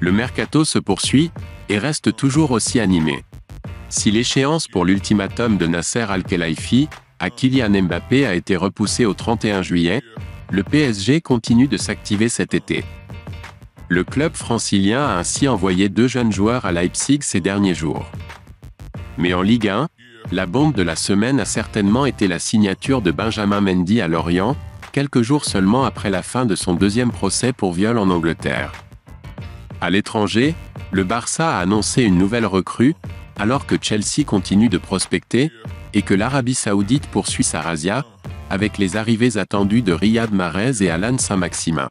Le mercato se poursuit, et reste toujours aussi animé. Si l'échéance pour l'ultimatum de Nasser Al-Khelaifi, à Kylian Mbappé a été repoussée au 31 juillet, le PSG continue de s'activer cet été. Le club francilien a ainsi envoyé 2 jeunes joueurs à Leipzig ces derniers jours. Mais en Ligue 1, la bombe de la semaine a certainement été la signature de Benjamin Mendy à Lorient, quelques jours seulement après la fin de son 2e procès pour viol en Angleterre. À l'étranger, le Barça a annoncé une nouvelle recrue, alors que Chelsea continue de prospecter, et que l'Arabie Saoudite poursuit sa razzia, avec les arrivées attendues de Riyad Mahrez et Alan Saint-Maximin.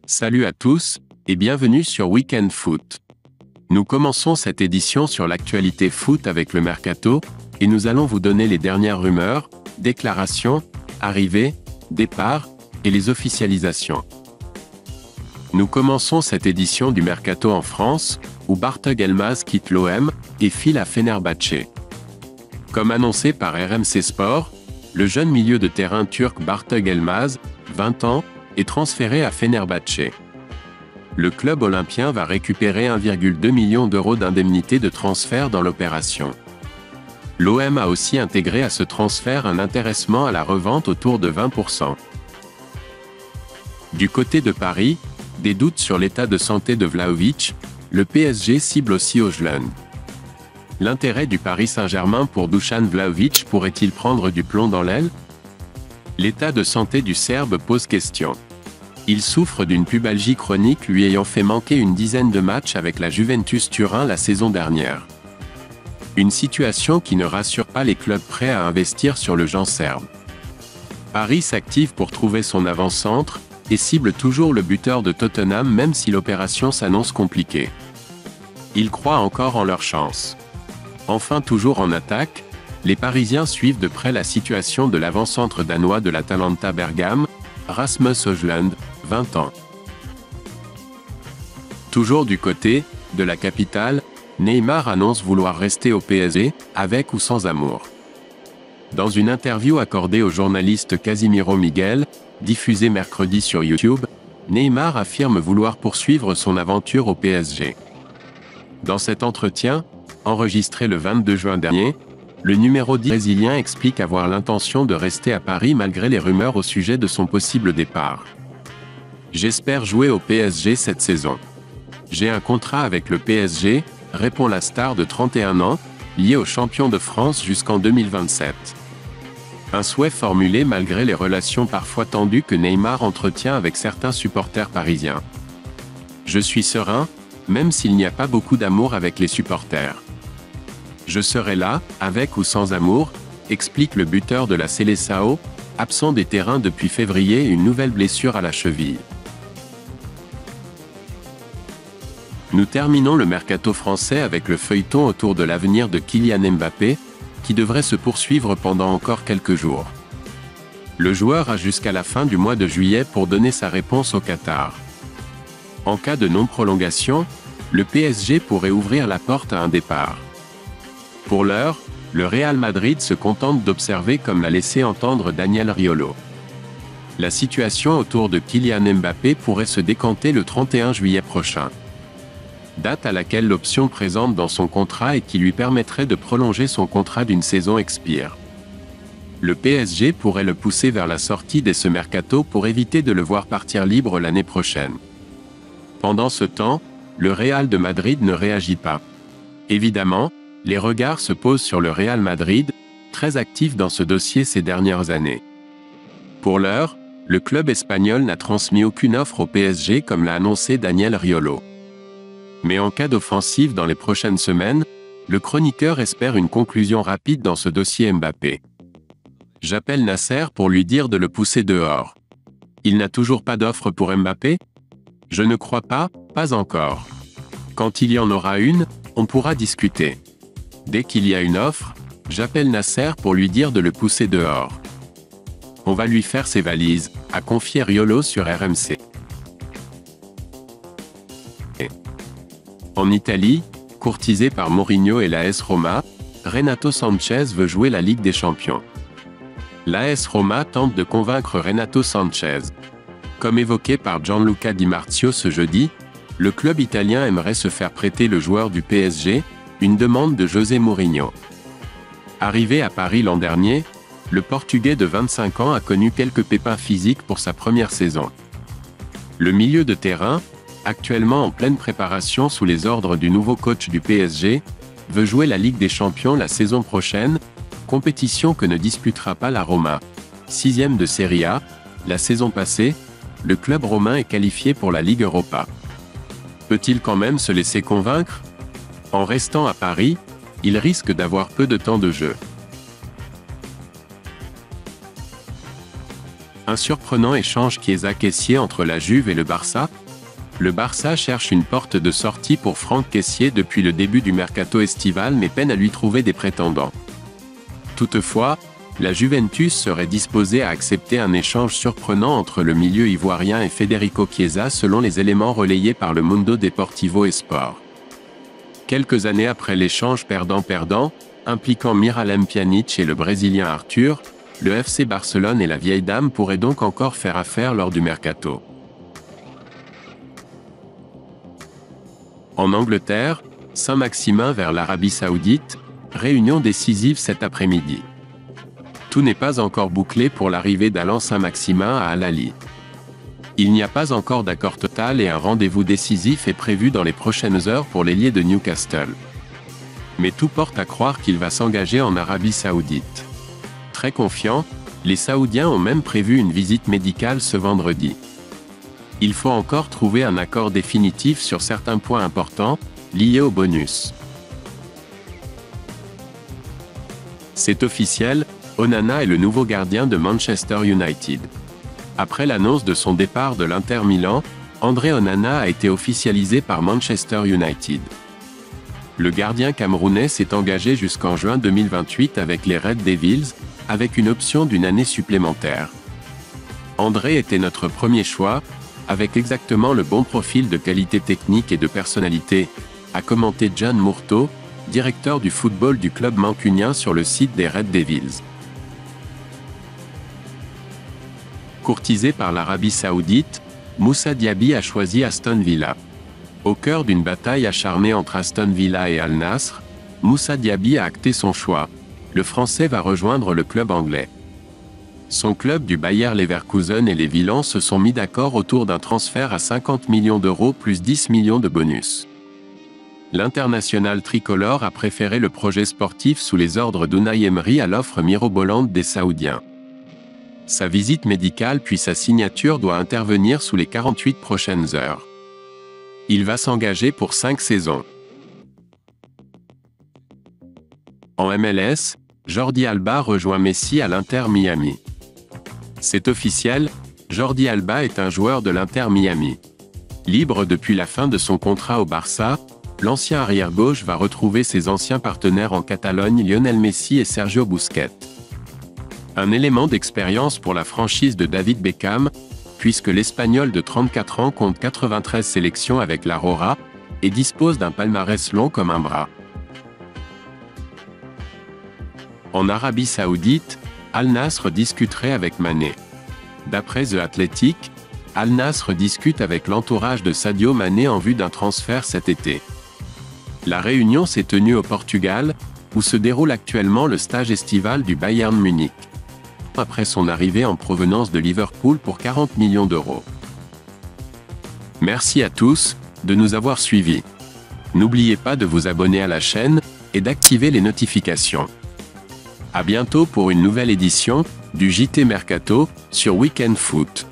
Salut à tous, et bienvenue sur Weekend Foot. Nous commençons cette édition sur l'actualité foot avec le mercato, et nous allons vous donner les dernières rumeurs, déclarations, arrivées, départs, et les officialisations. Nous commençons cette édition du mercato en France, où Bartug Elmaz quitte l'OM et file à Fenerbahçe. Comme annoncé par RMC Sport, le jeune milieu de terrain turc Bartug Elmaz, 20 ans, est transféré à Fenerbahçe. Le club olympien va récupérer 1,2 million d'euros d'indemnité de transfert dans l'opération. L'OM a aussi intégré à ce transfert un intéressement à la revente autour de 20%. Du côté de Paris, des doutes sur l'état de santé de Vlahovic, le PSG cible aussi Højlund. L'intérêt du Paris Saint-Germain pour Dusan Vlahovic pourrait-il prendre du plomb dans l'aile? L'état de santé du Serbe pose question. Il souffre d'une pubalgie chronique lui ayant fait manquer une dizaine de matchs avec la Juventus Turin la saison dernière. Une situation qui ne rassure pas les clubs prêts à investir sur le jeune serbe. Paris s'active pour trouver son avant-centre, et cible toujours le buteur de Tottenham même si l'opération s'annonce compliquée. Ils croient encore en leur chance. Enfin toujours en attaque, les Parisiens suivent de près la situation de l'avant-centre danois de l'Atalanta Bergame, Rasmus Højlund, 20 ans. Toujours du côté de la capitale, Neymar annonce vouloir rester au PSG, avec ou sans amour. Dans une interview accordée au journaliste Casimiro Miguel, diffusée mercredi sur YouTube, Neymar affirme vouloir poursuivre son aventure au PSG. Dans cet entretien, enregistré le 22 juin dernier, le numéro 10 brésilien explique avoir l'intention de rester à Paris malgré les rumeurs au sujet de son possible départ. « J'espère jouer au PSG cette saison. J'ai un contrat avec le PSG », répond la star de 31 ans, lié au champion de France jusqu'en 2027. Un souhait formulé malgré les relations parfois tendues que Neymar entretient avec certains supporters parisiens. « Je suis serein, même s'il n'y a pas beaucoup d'amour avec les supporters. Je serai là, avec ou sans amour », explique le buteur de la Seleção, absent des terrains depuis février et une nouvelle blessure à la cheville. Nous terminons le mercato français avec le feuilleton autour de l'avenir de Kylian Mbappé, qui devrait se poursuivre pendant encore quelques jours. Le joueur a jusqu'à la fin du mois de juillet pour donner sa réponse au Qatar. En cas de non-prolongation, le PSG pourrait ouvrir la porte à un départ. Pour l'heure, le Real Madrid se contente d'observer comme l'a laissé entendre Daniel Riolo. La situation autour de Kylian Mbappé pourrait se décanter le 31 juillet prochain. Date à laquelle l'option présente dans son contrat et qui lui permettrait de prolonger son contrat d'une saison expire. Le PSG pourrait le pousser vers la sortie dès ce mercato pour éviter de le voir partir libre l'année prochaine. Pendant ce temps, le Real de Madrid ne réagit pas. Évidemment, les regards se posent sur le Real Madrid, très actif dans ce dossier ces dernières années. Pour l'heure, le club espagnol n'a transmis aucune offre au PSG comme l'a annoncé Daniel Riolo. Mais en cas d'offensive dans les prochaines semaines, le chroniqueur espère une conclusion rapide dans ce dossier Mbappé. « J'appelle Nasser pour lui dire de le pousser dehors. Il n'a toujours pas d'offre pour Mbappé? Je ne crois pas, pas encore. Quand il y en aura une, on pourra discuter. Dès qu'il y a une offre, j'appelle Nasser pour lui dire de le pousser dehors. On va lui faire ses valises », a confié Riolo sur RMC. En Italie, courtisé par Mourinho et l'AS Roma, Renato Sanchez veut jouer la Ligue des Champions. L'AS Roma tente de convaincre Renato Sanchez. Comme évoqué par Gianluca Di Marzio ce jeudi, le club italien aimerait se faire prêter le joueur du PSG, une demande de José Mourinho. Arrivé à Paris l'an dernier, le Portugais de 25 ans a connu quelques pépins physiques pour sa première saison. Le milieu de terrain, actuellement en pleine préparation sous les ordres du nouveau coach du PSG, veut jouer la Ligue des Champions la saison prochaine, compétition que ne disputera pas la Roma. 6e de Serie A, la saison passée, le club romain est qualifié pour la Ligue Europa. Peut-il quand même se laisser convaincre? En restant à Paris, il risque d'avoir peu de temps de jeu. Un surprenant échange Chiesa-Kessié entre la Juve et le Barça? Le Barça cherche une porte de sortie pour Franck Kessié depuis le début du mercato estival mais peine à lui trouver des prétendants. Toutefois, la Juventus serait disposée à accepter un échange surprenant entre le milieu ivoirien et Federico Chiesa selon les éléments relayés par le Mundo Deportivo et Sport. Quelques années après l'échange perdant-perdant, impliquant Miralem Pjanic et le Brésilien Arthur, le FC Barcelone et la vieille dame pourraient donc encore faire affaire lors du mercato. En Angleterre, Saint-Maximin vers l'Arabie Saoudite, réunion décisive cet après-midi. Tout n'est pas encore bouclé pour l'arrivée d'Alan Saint-Maximin à Al-Ahly. Il n'y a pas encore d'accord total et un rendez-vous décisif est prévu dans les prochaines heures pour l'ailier de Newcastle. Mais tout porte à croire qu'il va s'engager en Arabie Saoudite. Très confiants, les Saoudiens ont même prévu une visite médicale ce vendredi. Il faut encore trouver un accord définitif sur certains points importants, liés au bonus. C'est officiel, Onana est le nouveau gardien de Manchester United. Après l'annonce de son départ de l'Inter Milan, André Onana a été officialisé par Manchester United. Le gardien camerounais s'est engagé jusqu'en juin 2028 avec les Red Devils, avec une option d'une année supplémentaire. André était notre premier choix, avec exactement le bon profil de qualité technique et de personnalité, a commenté John Murtough, directeur du football du club mancunien sur le site des Red Devils. Courtisé par l'Arabie Saoudite, Moussa Diaby a choisi Aston Villa. Au cœur d'une bataille acharnée entre Aston Villa et Al Nassr, Moussa Diaby a acté son choix. Le Français va rejoindre le club anglais. Son club du Bayer Leverkusen et les Villans se sont mis d'accord autour d'un transfert à 50 millions d'euros plus 10 millions de bonus. L'international tricolore a préféré le projet sportif sous les ordres d'Unai Emery à l'offre mirobolante des Saoudiens. Sa visite médicale puis sa signature doit intervenir sous les 48 prochaines heures. Il va s'engager pour 5 saisons. En MLS, Jordi Alba rejoint Messi à l'Inter Miami. C'est officiel, Jordi Alba est un joueur de l'Inter Miami. Libre depuis la fin de son contrat au Barça, l'ancien arrière-gauche va retrouver ses anciens partenaires en Catalogne Lionel Messi et Sergio Busquets. Un élément d'expérience pour la franchise de David Beckham, puisque l'Espagnol de 34 ans compte 93 sélections avec la Rora, et dispose d'un palmarès long comme un bras. En Arabie Saoudite, Al Nassr discuterait avec Mané. D'après The Athletic, Al Nassr discute avec l'entourage de Sadio Mané en vue d'un transfert cet été. La réunion s'est tenue au Portugal, où se déroule actuellement le stage estival du Bayern Munich. Après son arrivée en provenance de Liverpool pour 40 millions d'euros. Merci à tous de nous avoir suivis. N'oubliez pas de vous abonner à la chaîne et d'activer les notifications. À bientôt pour une nouvelle édition du JT Mercato sur Weekend Foot.